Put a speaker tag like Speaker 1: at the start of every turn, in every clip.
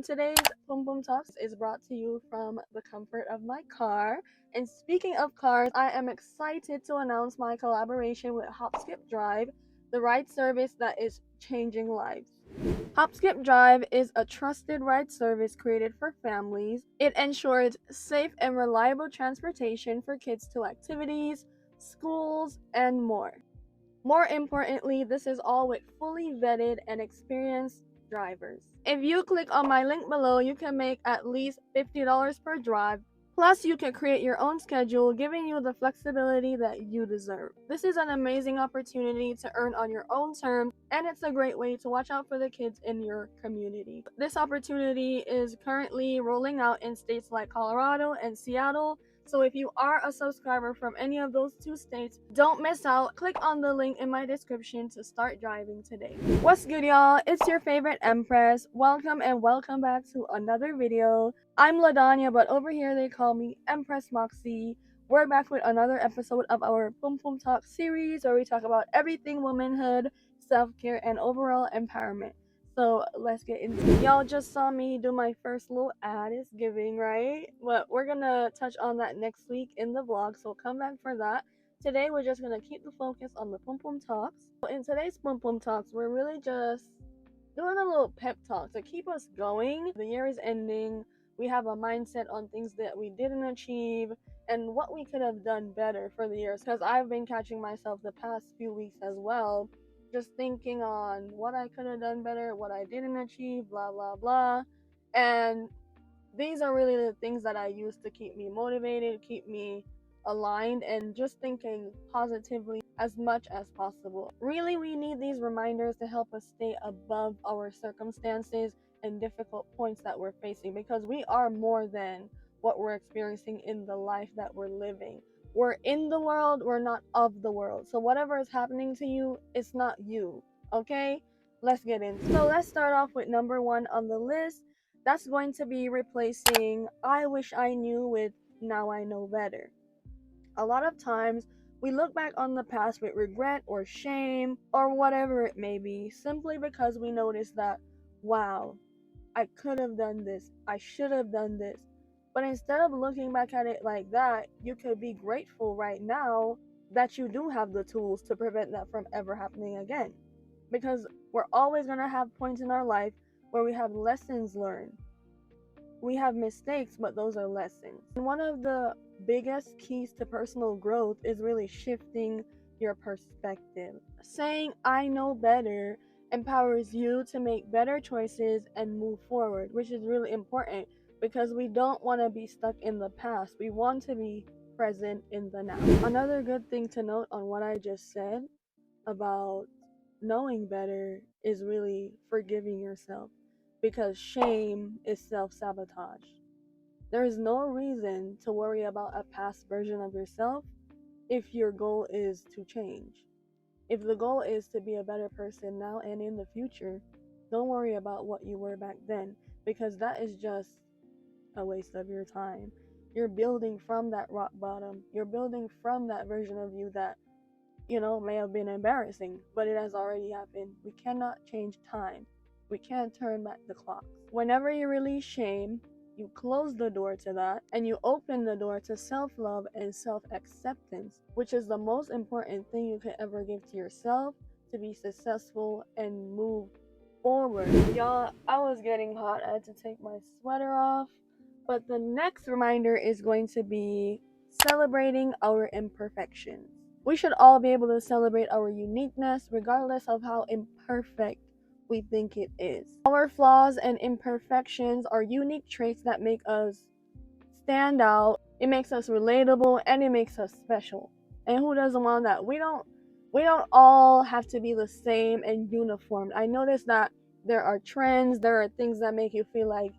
Speaker 1: Today's PUM PUM Talks is brought to you from the comfort of my car. And speaking of cars, I am excited to announce my collaboration with Hop Skip Drive, the ride service that is changing lives. Hop Skip Drive is a trusted ride service created for families. It ensures safe and reliable transportation for kids to activities, schools, and more. More importantly, this is all with fully vetted and experienced drivers. If you click on my link below, you can make at least $50 per drive. Plus, you can create your own schedule, giving you the flexibility that you deserve. This is an amazing opportunity to earn on your own terms, and it's a great way to watch out for the kids in your community. This opportunity is currently rolling out in states like Colorado and Seattle. So if you are a subscriber from any of those two states, don't miss out. Click on the link in my description to start driving today. What's good, y'all? It's your favorite Empress. Welcome back to another video. I'm LaDanya, but over here they call me Empress Moxie. We're back with another episode of our PUM PUM Talks series where we talk about everything womanhood, self-care, and overall empowerment. So let's get into it. Y'all just saw me do my first little ad. It's giving, right? But we're gonna touch on that next week in the vlog, so come back for that. Today we're just gonna keep the focus on the PUM PUM Talks. In today's PUM PUM Talks, we're really just doing a little pep talk to keep us going. The year is ending. We have a mindset on things that we didn't achieve and what we could have done better for the years. Because I've been catching myself the past few weeks as well, just thinking on what I could have done better, what I didn't achieve, blah, blah, blah. And these are really the things that I use to keep me motivated, keep me aligned, and just thinking positively as much as possible. Really, we need these reminders to help us stay above our circumstances and difficult points that we're facing, because we are more than what we're experiencing in the life that we're living. We're in the world, we're not of the world. So whatever is happening to you, it's not you, okay? Let's get in. So let's start off with number one on the list. That's going to be replacing I wish I knew with now I know better. A lot of times we look back on the past with regret or shame or whatever it may be, simply because we notice that, wow, I could have done this, I should have done this. But instead of looking back at it like that, you could be grateful right now that you do have the tools to prevent that from ever happening again. Because we're always going to have points in our life where we have lessons learned. We have mistakes, but those are lessons. And one of the biggest keys to personal growth is really shifting your perspective. Saying I know better empowers you to make better choices and move forward, which is really important because we don't want to be stuck in the past. We want to be present in the now. Another good thing to note on what I just said about knowing better is really forgiving yourself, because shame is self-sabotage. There is no reason to worry about a past version of yourself if your goal is to change. If the goal is to be a better person now and in the future, don't worry about what you were back then, because that is just a waste of your time. You're building from that rock bottom. You're building from that version of you that, may have been embarrassing, but it has already happened. We cannot change time. We can't turn back the clock. Whenever you release shame, you close the door to that and you open the door to self-love and self-acceptance, which is the most important thing you could ever give to yourself to be successful and move forward. Y'all, I was getting hot. I had to take my sweater off. But the next reminder is going to be celebrating our imperfections. We should all be able to celebrate our uniqueness regardless of how imperfect we think it is. Our flaws and imperfections are unique traits that make us stand out. It makes us relatable and it makes us special. And who doesn't want that? We don't all have to be the same and uniform. I noticed that there are trends, there are things that make you feel like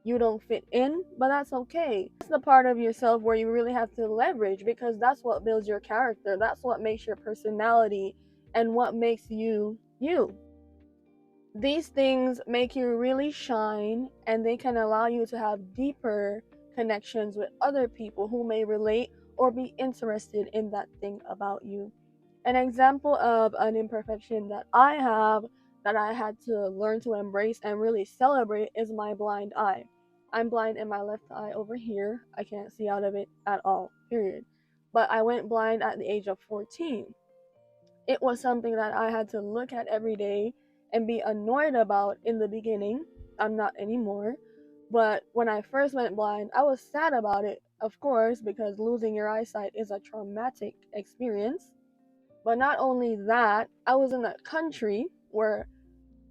Speaker 1: you don't fit in, but that's okay. That's the part of yourself where you really have to leverage, because that's what builds your character. That's what makes your personality and what makes you you. These things make you really shine, and they can allow you to have deeper connections with other people who may relate or be interested in that thing about you. An example of an imperfection that I have that I had to learn to embrace and really celebrate is my blind eye. I'm blind in my left eye over here. I can't see out of it at all, period. But I went blind at the age of 14. It was something that I had to look at every day and be annoyed about in the beginning. I'm not anymore. But when I first went blind, I was sad about it, of course, because losing your eyesight is a traumatic experience. But not only that, I was in a country where,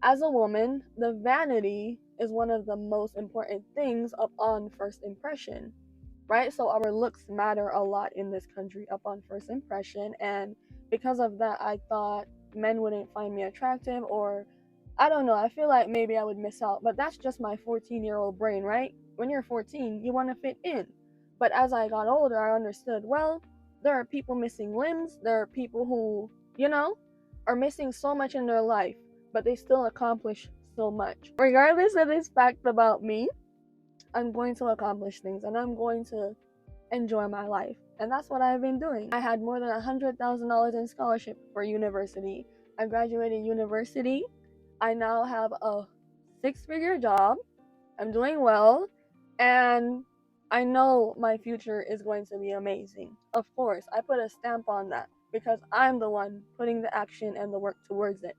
Speaker 1: as a woman, the vanity is one of the most important things upon first impression, right? So our looks matter a lot in this country upon first impression. And because of that, I thought men wouldn't find me attractive, or I don't know. I feel like maybe I would miss out. But that's just my 14-year-old brain, right? When you're 14, you want to fit in. But as I got older, I understood, well, there are people missing limbs. There are people who, are missing so much in their life, but they still accomplish so much. Regardless of this fact about me, I'm going to accomplish things and I'm going to enjoy my life. And that's what I've been doing. I had more than $100,000 in scholarship for university. I graduated university. I now have a 6-figure job. I'm doing well. And I know my future is going to be amazing. Of course, I put a stamp on that because I'm the one putting the action and the work towards it.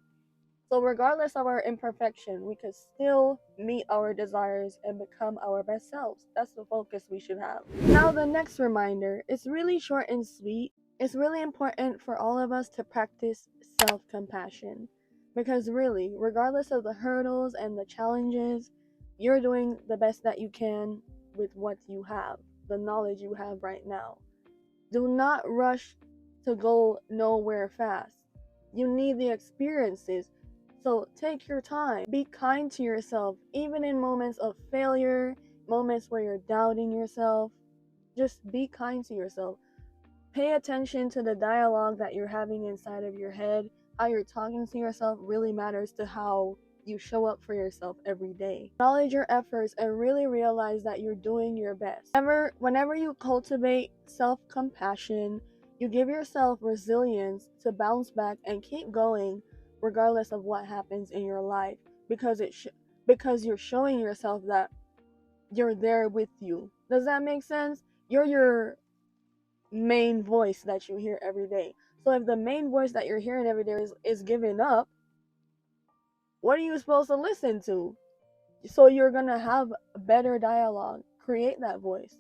Speaker 1: So regardless of our imperfection, we could still meet our desires and become our best selves. That's the focus we should have. Now the next reminder, it's really short and sweet. It's really important for all of us to practice self-compassion. Because really, regardless of the hurdles and the challenges, you're doing the best that you can with what you have, the knowledge you have right now. Do not rush to go nowhere fast. You need the experiences. So take your time. Be kind to yourself, even in moments of failure, moments where you're doubting yourself. Just be kind to yourself. Pay attention to the dialogue that you're having inside of your head. How you're talking to yourself really matters to how you show up for yourself every day. Acknowledge your efforts and really realize that you're doing your best. Whenever you cultivate self-compassion, you give yourself resilience to bounce back and keep going regardless of what happens in your life, because because you're showing yourself that you're there with you. Does that make sense? You're your main voice that you hear every day. So if the main voice that you're hearing every day is giving up, what are you supposed to listen to? So you're gonna have a better dialogue. Create that voice.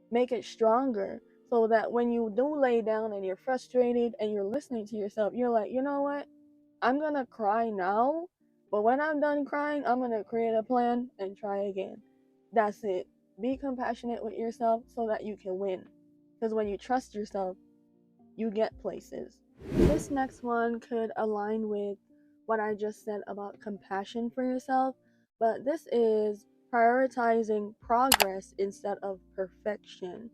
Speaker 1: Make it stronger so that when you do lay down and you're frustrated and you're listening to yourself, you're like, you know what? I'm gonna cry now, but when I'm done crying, I'm gonna create a plan and try again. That's it. Be compassionate with yourself so that you can win. Because when you trust yourself, you get places. This next one could align with what I just said about compassion for yourself, but this is prioritizing progress instead of perfection.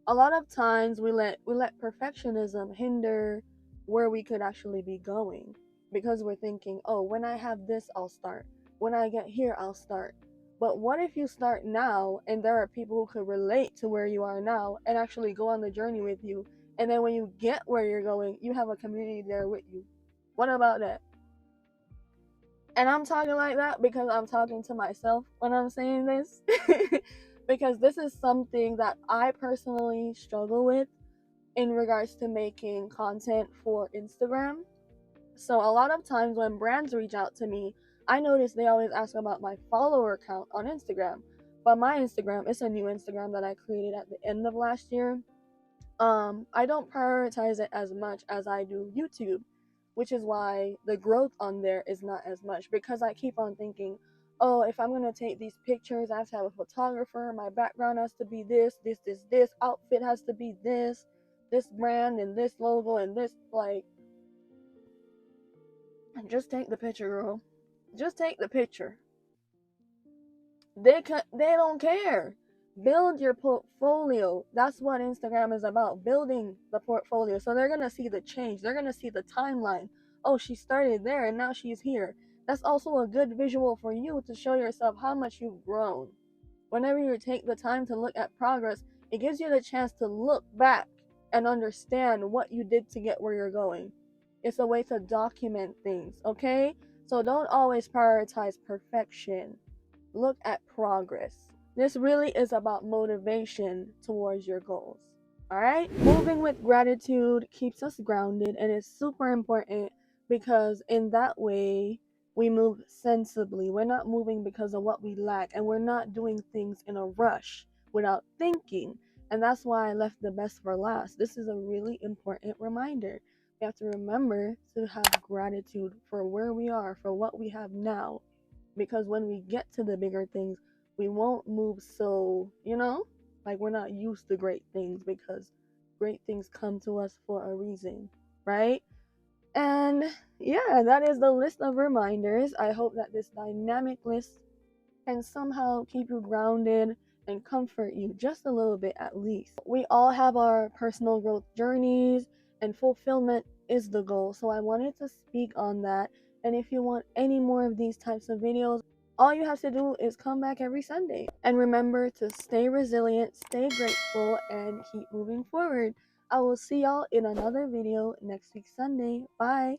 Speaker 1: A lot of times we let perfectionism hinder where we could actually be going, because we're thinking, oh, when I have this, I'll start. When I get here, I'll start. But what if you start now and there are people who could relate to where you are now and actually go on the journey with you, and then when you get where you're going, you have a community there with you? What about that? And I'm talking like that because I'm talking to myself when I'm saying this. Because this is something that I personally struggle with in regards to making content for Instagram. So a lot of times when brands reach out to me, I notice they always ask about my follower count on Instagram. But my Instagram is a new Instagram that I created at the end of last year. I don't prioritize it as much as I do YouTube, which is why the growth on there is not as much, because I keep on thinking, oh, if I'm gonna take these pictures, I have to have a photographer, my background has to be this outfit has to be this brand and this logo and this, like, just take the picture, girl. Just take the picture. They don't care. Build your portfolio. That's what Instagram is about, building the portfolio. So they're going to see the change. They're going to see the timeline. Oh, she started there and now she's here. That's also a good visual for you to show yourself how much you've grown. Whenever you take the time to look at progress, it gives you the chance to look back and understand what you did to get where you're going. It's a way to document things, okay? So don't always prioritize perfection. Look at progress. This really is about motivation towards your goals. All right? Moving with gratitude keeps us grounded and is super important because in that way we move sensibly. We're not moving because of what we lack, and we're not doing things in a rush without thinking. And that's why I left the best for last. This is a really important reminder. We have to remember to have gratitude for where we are, for what we have now, because when we get to the bigger things, we won't move so, like we're not used to great things, because great things come to us for a reason, right? And yeah, that is the list of reminders. I hope that this dynamic list can somehow keep you grounded and comfort you just a little bit at least. We all have our personal growth journeys, and fulfillment is the goal. So I wanted to speak on that. And if you want any more of these types of videos, all you have to do is come back every Sunday. And remember to stay resilient, stay grateful, and keep moving forward. I will see y'all in another video next week Sunday. Bye.